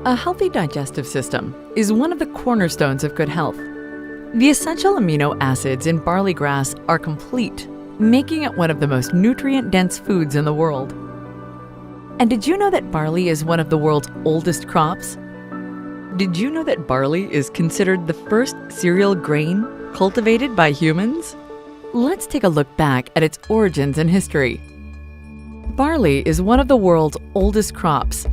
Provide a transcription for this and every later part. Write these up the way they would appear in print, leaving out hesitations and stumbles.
A healthy digestive system is one of the cornerstones of good health. The essential amino acids in barley grass are complete, making it one of the most nutrient-dense foods in the world. And did you know that barley is one of the world's oldest crops? Did you know that barley is considered the first cereal grain cultivated by humans? Let's take a look back at its origins and history. Barley is one of the world's oldest crops,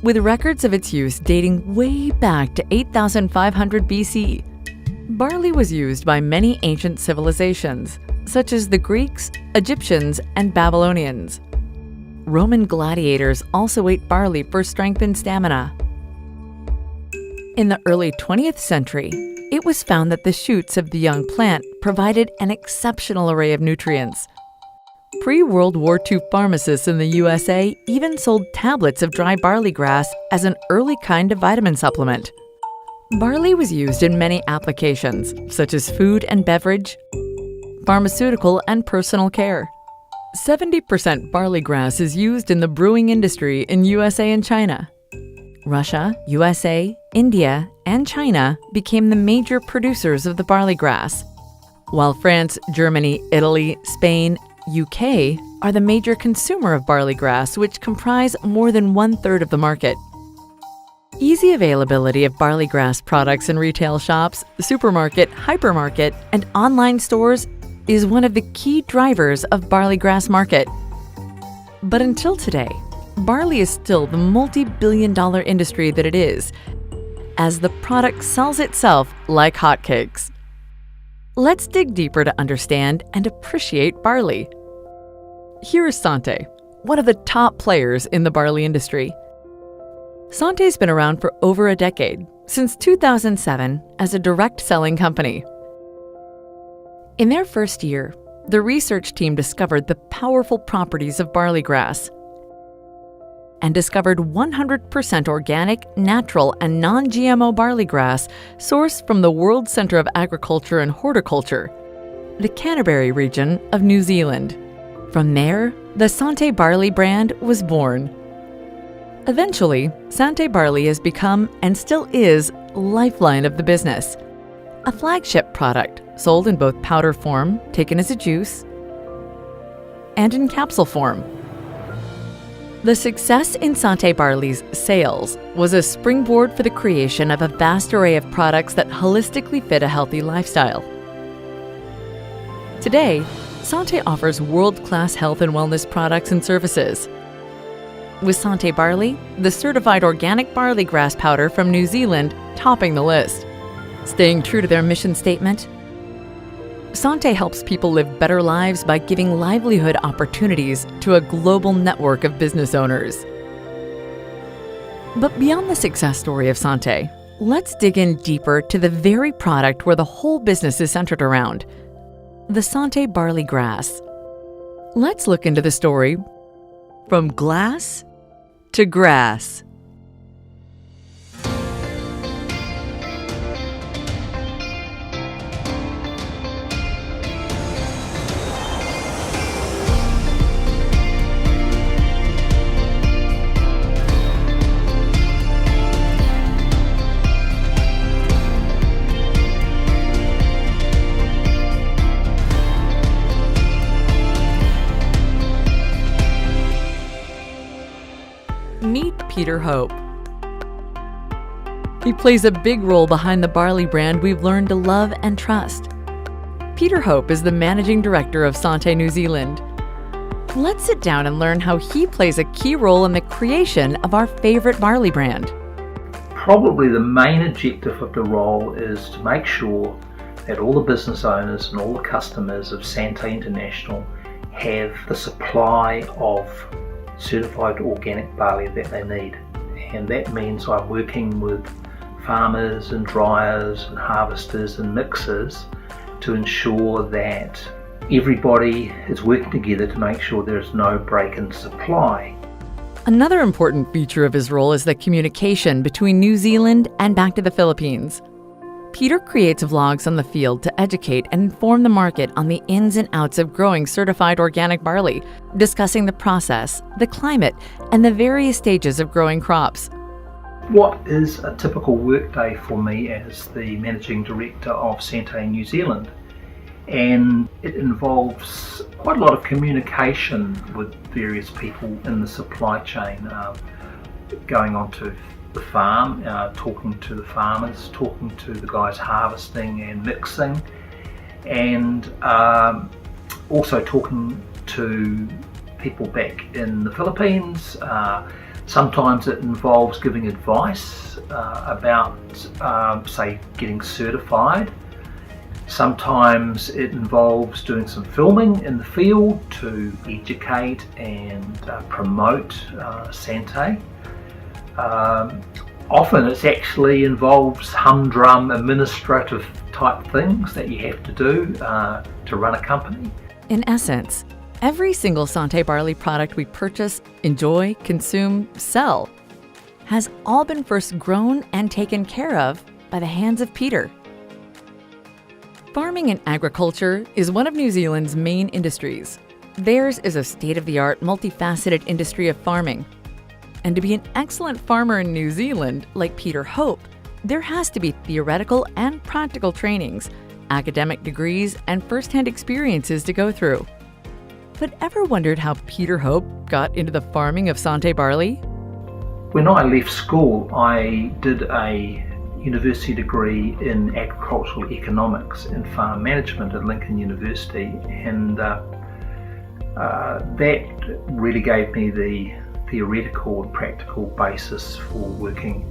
with records of its use dating way back to 8,500 BC. Barley was used by many ancient civilizations, such as the Greeks, Egyptians, and Babylonians. Roman gladiators also ate barley for strength and stamina. In the early 20th century, it was found that the shoots of the young plant provided an exceptional array of nutrients. Pre-World War II pharmacists in the USA even sold tablets of dry barley grass as an early kind of vitamin supplement. Barley was used in many applications, such as food and beverage, pharmaceutical, and personal care. 70% barley grass is used in the brewing industry in USA and China. Russia, USA, India, and China became the major producers of the barley grass, while France, Germany, Italy, Spain, UK are the major consumer of barley grass, which comprise more than 1/3 of the market. Easy availability of barley grass products in retail shops, supermarket, hypermarket, and online stores is one of the key drivers of barley grass market. But until today, barley is still the multi-billion-dollar industry that it is, as the product sells itself like hotcakes. Let's dig deeper to understand and appreciate barley. Here is Santé, one of the top players in the barley industry. Santé's been around for over a decade, since 2007, as a direct selling company. In their first year, the research team discovered the powerful properties of barley grass and discovered 100% organic, natural, and non-GMO barley grass sourced from the World Centre of Agriculture and Horticulture, the Canterbury region of New Zealand. From there, the Santé Barley brand was born. Eventually, Santé Barley has become, and still is, lifeline of the business. A flagship product sold in both powder form, taken as a juice, and in capsule form. The success in Santé Barley's sales was a springboard for the creation of a vast array of products that holistically fit a healthy lifestyle. Today, Santé offers world-class health and wellness products and services. With Santé Barley, the certified organic barley grass powder from New Zealand topping the list. Staying true to their mission statement, Santé helps people live better lives by giving livelihood opportunities to a global network of business owners. But beyond the success story of Santé, let's dig in deeper to the very product where the whole business is centered around, the Santé Barley grass. Let's look into the story from glass to grass. Meet Peter Hope. He plays a big role behind the barley brand we've learned to love and trust. Peter Hope is the managing director of Santé New Zealand. Let's sit down and learn how he plays a key role in the creation of our favorite barley brand. Probably the main objective of the role is to make sure that all the business owners and all the customers of Santé International have the supply of certified organic barley that they need, and that means I'm working with farmers and dryers and harvesters and mixers to ensure that everybody is working together to make sure there is no break in supply. Another important feature of his role is the communication between New Zealand and back to the Philippines. Peter creates vlogs on the field to educate and inform the market on the ins and outs of growing certified organic barley, discussing the process, the climate, and the various stages of growing crops. what is a typical workday for me as the Managing Director of Santé New Zealand. And it involves quite a lot of communication with various people in the supply chain, going onto the farm, talking to the farmers, talking to the guys harvesting and mixing, and also talking to people back in the Philippines. Sometimes it involves giving advice about, say, getting certified. Sometimes it involves doing some filming in the field to educate and promote Santé. Often it actually involves humdrum administrative type things that you have to do to run a company. In essence, every single Santé barley product we purchase, enjoy, consume, sell has all been first grown and taken care of by the hands of Peter. Farming and agriculture is one of New Zealand's main industries. Theirs is a state-of-the-art, multifaceted industry of farming. And to be an excellent farmer in New Zealand, like Peter Hope, there has to be theoretical and practical trainings, academic degrees, and first-hand experiences to go through. But ever wondered how Peter Hope got into the farming of Santé barley? When I left school, I did a university degree in agricultural economics and farm management at Lincoln University, and that really gave me the theoretical and practical basis for working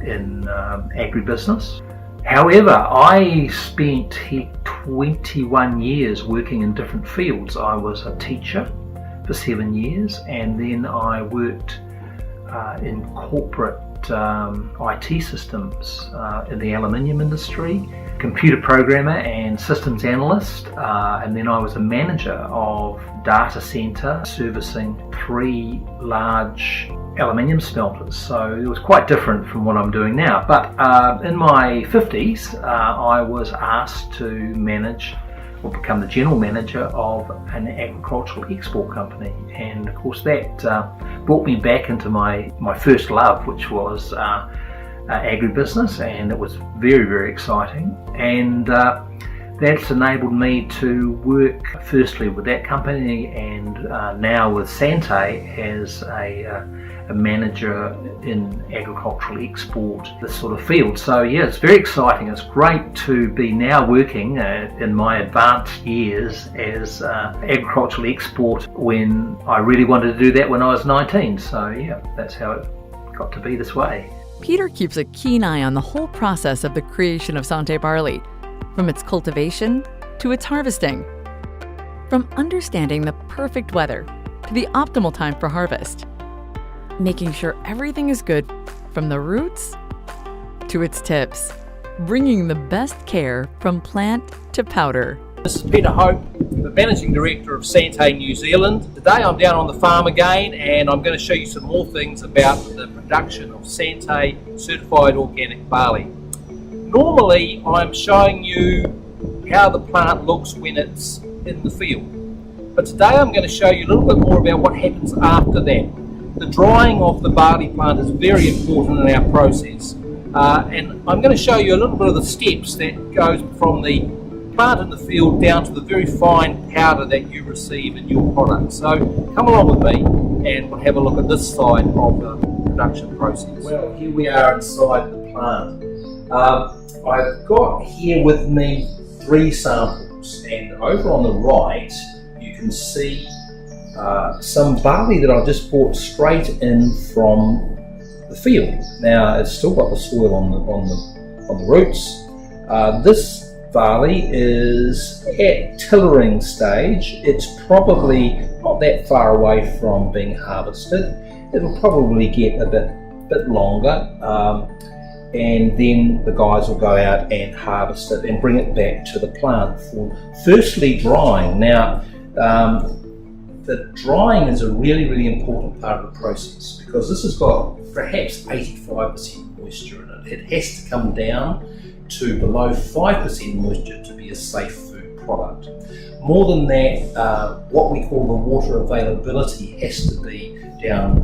in agribusiness. However, I spent 21 years working in different fields. I was a teacher for 7 years, and then I worked in corporate IT systems in the aluminium industry, computer programmer and systems analyst, and then I was a manager of data centre servicing 3 large aluminium smelters. So it was quite different from what I'm doing now. But in my 50s, I was asked to manage or become the general manager of an agricultural export company, and of course that brought me back into my first love, which was agribusiness, and it was very, very exciting. And that's enabled me to work firstly with that company, and now with Santé as a manager in agricultural export, this sort of field. So yeah, it's very exciting. It's great to be now working in my advanced years as agricultural export, when I really wanted to do that when I was 19. So yeah, that's how it got to be this way. Peter keeps a keen eye on the whole process of the creation of Santé barley, from its cultivation to its harvesting. From understanding the perfect weather to the optimal time for harvest, making sure everything is good from the roots to its tips, bringing the best care from plant to powder. This is Peter Hope, the Managing Director of Santé New Zealand. Today I'm down on the farm again, and I'm going to show you some more things about the production of Santé certified organic barley. Normally I'm showing you how the plant looks when it's in the field, but today I'm going to show you a little bit more about what happens after that. The drying of the barley plant is very important in our process, and I'm going to show you a little bit of the steps that goes from the plant in the field down to the very fine powder that you receive in your product. So come along with me and we'll have a look at this side of the production process. Well, here we are inside the plant. I've got here with me 3 samples, and over on the right you can see some barley that I've just brought straight in from the field. Now it's still got the soil on the roots. This barley is at tillering stage. It's probably not that far away from being harvested. It'll probably get a bit longer, and then the guys will go out and harvest it and bring it back to the plant for firstly drying. Now the drying is a really, really important part of the process, because this has got perhaps 85% moisture in it. It has to come down to below 5% moisture to be a safe food product. More than that, what we call the water availability has to be down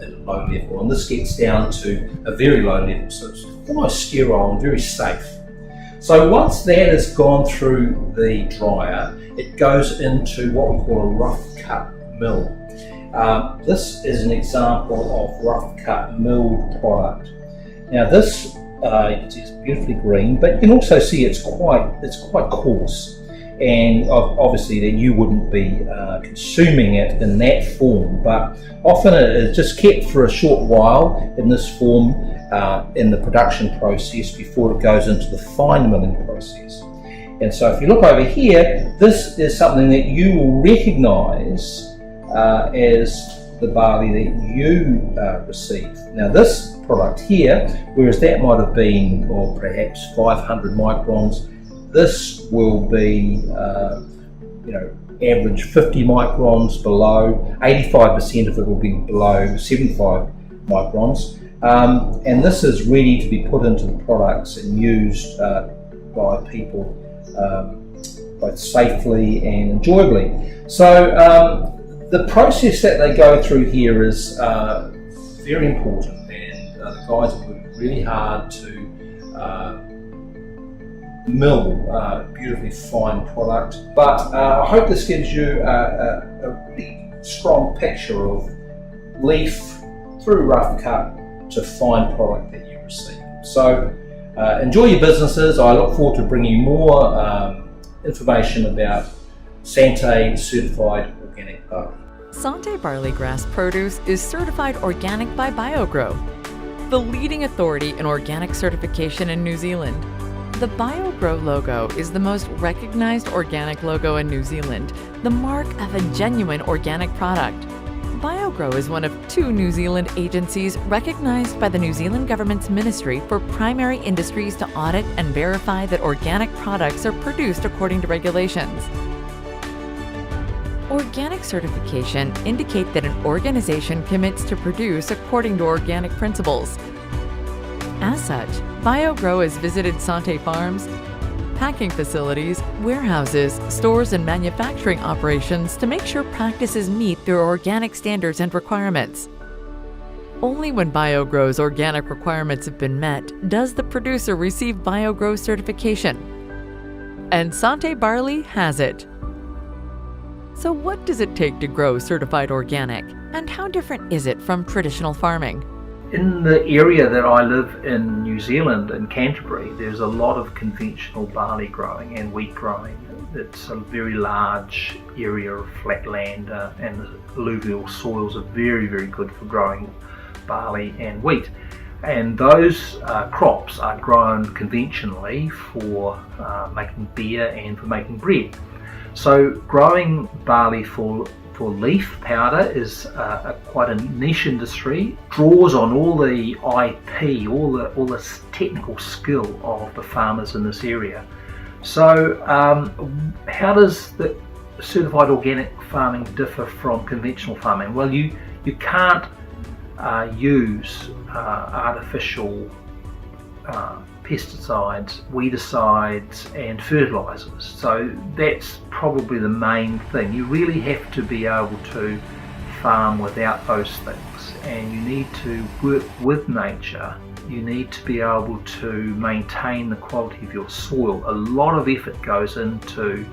at a low level, and this gets down to a very low level, so it's almost sterile and very safe. So once that has gone through the dryer, it goes into what we call a rough cut mill. This is an example of rough cut milled product. Now this, you can see it's beautifully green, but you can also see it's quite coarse. And obviously that you wouldn't be consuming it in that form, but often it is just kept for a short while in this form in the production process before it goes into the fine milling process. And so if you look over here, this is something that you will recognise as the barley that you receive. Now this product here, whereas that might have been, or perhaps 500 microns, this will be, average 50 microns below, 85% of it will be below 75 microns. And this is ready to be put into the products and used by people both safely and enjoyably. So the process that they go through here is very important, and the guys are working really hard to mill beautifully fine product. But I hope this gives you a really strong picture of leaf through rough cut to fine product that you receive. So enjoy your businesses. I look forward to bringing you more information about Santé certified organic barley. Santé barley grass produce is certified organic by BioGrow, the leading authority in organic certification in New Zealand. The BioGrow logo is the most recognized organic logo in New Zealand, the mark of a genuine organic product. BioGrow is one of 2 New Zealand agencies recognized by the New Zealand Government's Ministry for Primary Industries to audit and verify that organic products are produced according to regulations. Organic certification indicates that an organization commits to produce according to organic principles. As such, BioGrow has visited Santé farms, packing facilities, warehouses, stores, and manufacturing operations to make sure practices meet their organic standards and requirements. Only when BioGrow's organic requirements have been met does the producer receive BioGrow certification. And Santé barley has it. So what does it take to grow certified organic, and how different is it from traditional farming? In the area that I live in New Zealand, in Canterbury, there's a lot of conventional barley growing and wheat growing. It's a very large area of flat land and the alluvial soils are very, very good for growing barley and wheat. And those crops are grown conventionally for making beer and for making bread. So growing barley for leaf powder is quite a niche industry, draws on all the IP, all the technical skill of the farmers in this area. So how does the certified organic farming differ from conventional farming? Well, you can't use artificial pesticides, weedicides and fertilizers. So that's probably the main thing. You really have to be able to farm without those things, and you need to work with nature. You need to be able to maintain the quality of your soil. A lot of effort goes into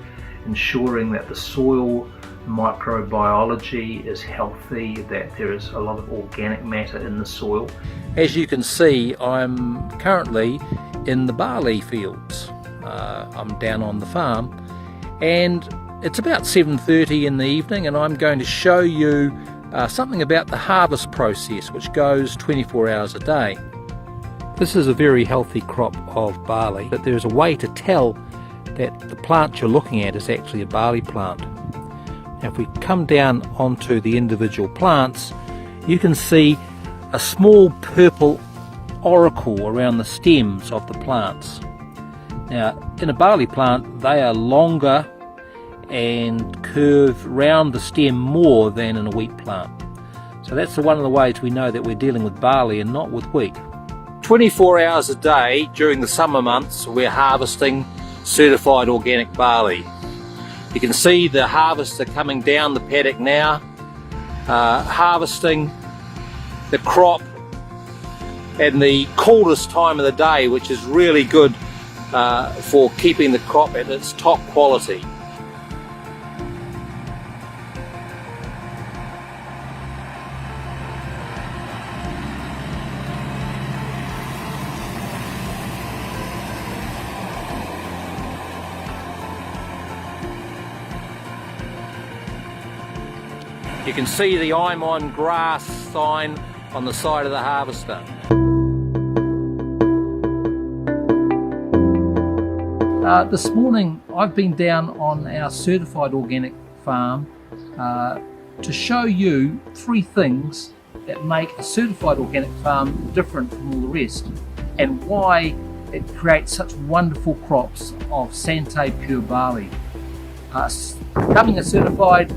ensuring that the soil microbiology is healthy, that there is a lot of organic matter in the soil. As you can see, I'm currently in the barley fields. I'm down on the farm, and it's about 7:30 in the evening, and I'm going to show you something about the harvest process, which goes 24 hours a day. This is a very healthy crop of barley, but there's a way to tell that the plant you're looking at is actually a barley plant. Now, if we come down onto the individual plants, you can see a small purple auricle around the stems of the plants. Now, in a barley plant, they are longer and curve round the stem more than in a wheat plant. So that's one of the ways we know that we're dealing with barley and not with wheat. 24 hours a day during the summer months, we're harvesting certified organic barley. You can see the harvests are coming down the paddock now, harvesting the crop in the coolest time of the day, which is really good for keeping the crop at its top quality. You can see the I'm on grass sign on the side of the harvester. This morning I've been down on our certified organic farm to show you 3 things that make a certified organic farm different from all the rest, and why it creates such wonderful crops of Santé pure barley. Becoming a certified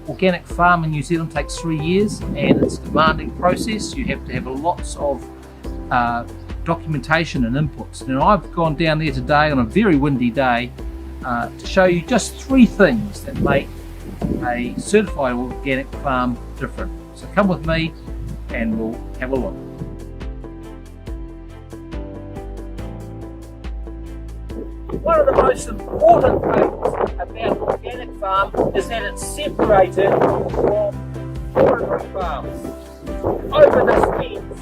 organic farm in New Zealand takes 3 years, and it's a demanding process. You have to have lots of documentation and inputs. Now I've gone down there today on a very windy day to show you just 3 things that make a certified organic farm different. So come with me and we'll have a look. One of the most important things about organic farm is that it's separated from ordinary farms. Over this fence,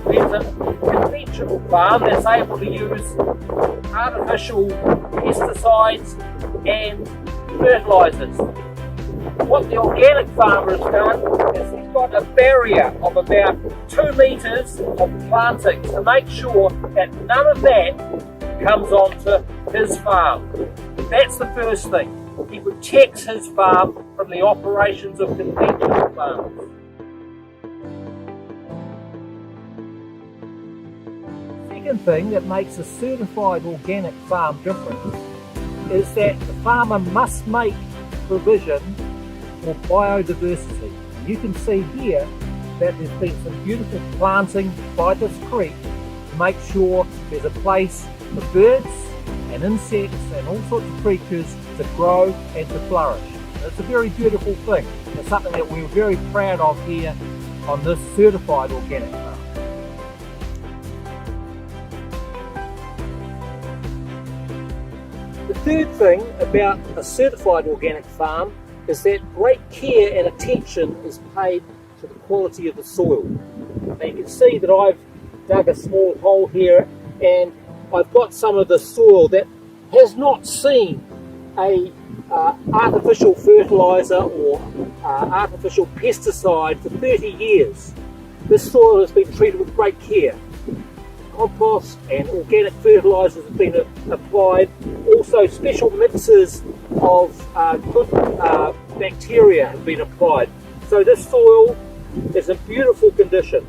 there's a conventional farm that's able to use artificial pesticides and fertilisers. What the organic farmer has done is he's got a barrier of about 2 metres of plantings to make sure that none of that comes onto his farm. That's the first thing. He protects his farm from the operations of conventional farms. The second thing that makes a certified organic farm different is that the farmer must make provision for biodiversity. And you can see here that there's been some beautiful planting by this creek to make sure there's a place for birds and insects and all sorts of creatures to grow and to flourish. And it's a very beautiful thing. It's something that we're very proud of here on this certified organic farm. The third thing about a certified organic farm is that great care and attention is paid to the quality of the soil. Now you can see that I've dug a small hole here, and I've got some of the soil that has not seen a artificial fertiliser or artificial pesticide for 30 years. This soil has been treated with great care. Compost and organic fertilisers have been applied. Also special mixes of good bacteria have been applied. So this soil is in beautiful condition.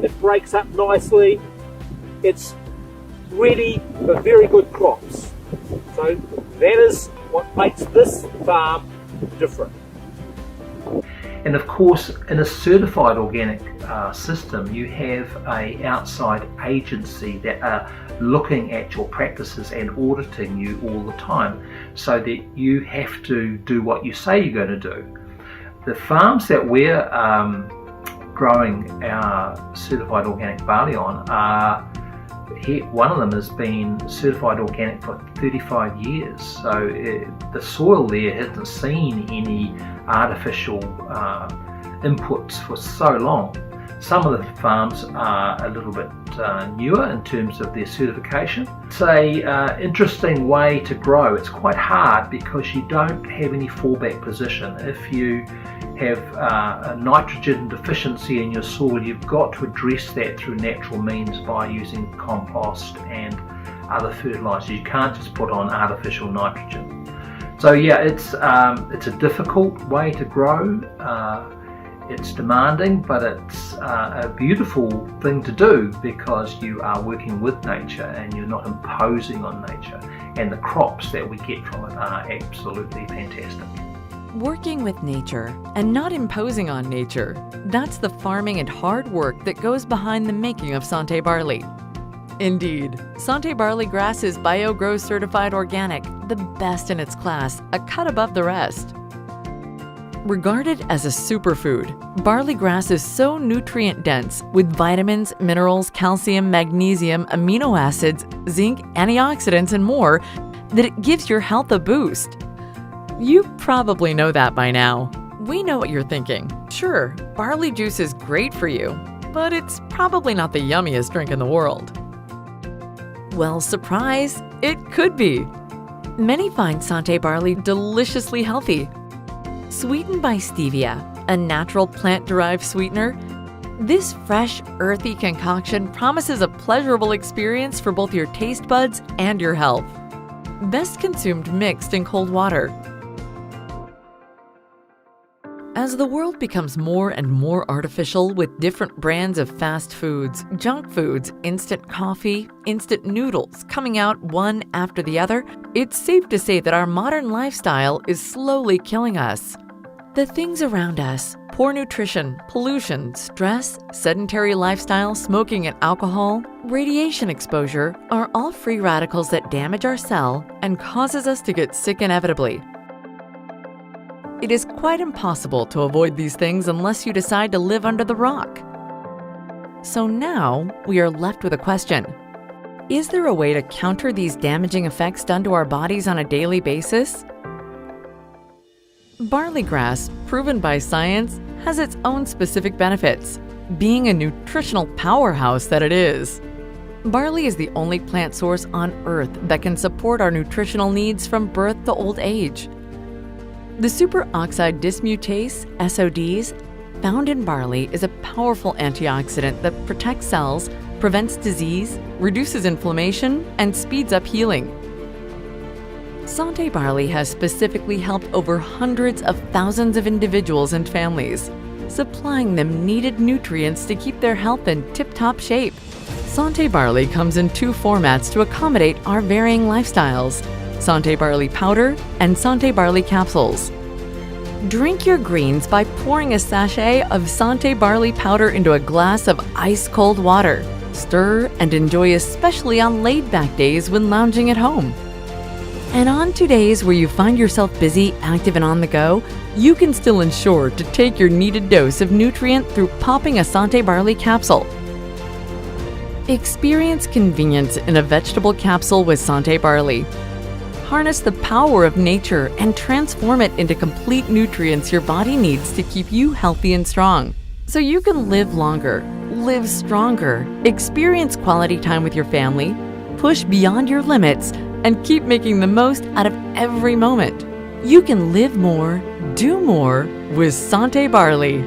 It breaks up nicely. It's ready for very good crops. So that is what makes this farm different. And of course, in a certified organic system, you have an outside agency that are looking at your practices and auditing you all the time, so that you have to do what you say you're going to do. The farms that we're growing our certified organic barley on are, one of them has been certified organic for 35 years, so the soil there hasn't seen any artificial inputs for so long. Some of the farms are a little bit newer in terms of their certification. It's a interesting way to grow. It's quite hard because you don't have any fallback position. If you have a nitrogen deficiency in your soil, you've got to address that through natural means by using compost and other fertilisers. You can't just put on artificial nitrogen. So yeah, it's a difficult way to grow. It's demanding, but it's a beautiful thing to do because you are working with nature and you're not imposing on nature. And the crops that we get from it are absolutely fantastic. Working with nature and not imposing on nature, that's the farming and hard work that goes behind the making of Santé barley. Indeed, Santé barley grass is BioGrow certified organic, the best in its class, a cut above the rest. Regarded as a superfood, barley grass is so nutrient-dense with vitamins, minerals, calcium, magnesium, amino acids, zinc, antioxidants, and more that it gives your health a boost. You probably know that by now. We know what you're thinking. Sure, barley juice is great for you, but it's probably not the yummiest drink in the world. Well, surprise, it could be. Many find Santé barley deliciously healthy. Sweetened by stevia, a natural plant-derived sweetener, this fresh, earthy concoction promises a pleasurable experience for both your taste buds and your health. Best consumed mixed in cold water. As the world becomes more and more artificial with different brands of fast foods, junk foods, instant coffee, instant noodles coming out one after the other, it's safe to say that our modern lifestyle is slowly killing us. The things around us, poor nutrition, pollution, stress, sedentary lifestyle, smoking and alcohol, radiation exposure, are all free radicals that damage our cell and causes us to get sick inevitably. It is quite impossible to avoid these things unless you decide to live under the rock. So now we are left with a question. Is there a way to counter these damaging effects done to our bodies on a daily basis? Barley grass, proven by science, has its own specific benefits, being a nutritional powerhouse that it is. Barley is the only plant source on Earth that can support our nutritional needs from birth to old age. The superoxide dismutase, SODs, found in barley is a powerful antioxidant that protects cells, prevents disease, reduces inflammation, and speeds up healing. Santé barley has specifically helped over hundreds of thousands of individuals and families, supplying them needed nutrients to keep their health in tip-top shape. Santé barley comes in two formats to accommodate our varying lifestyles: Santé barley powder and Santé barley capsules. Drink your greens by pouring a sachet of Santé barley powder into a glass of ice-cold water. Stir and enjoy, especially on laid-back days when lounging at home. And on 2 days where you find yourself busy, active, and on the go, you can still ensure to take your needed dose of nutrient through popping a Santé barley capsule. Experience convenience in a vegetable capsule with Santé barley. Harness the power of nature and transform it into complete nutrients your body needs to keep you healthy and strong, so you can live longer, live stronger, experience quality time with your family, push beyond your limits, and keep making the most out of every moment. You can live more, do more with Santé barley.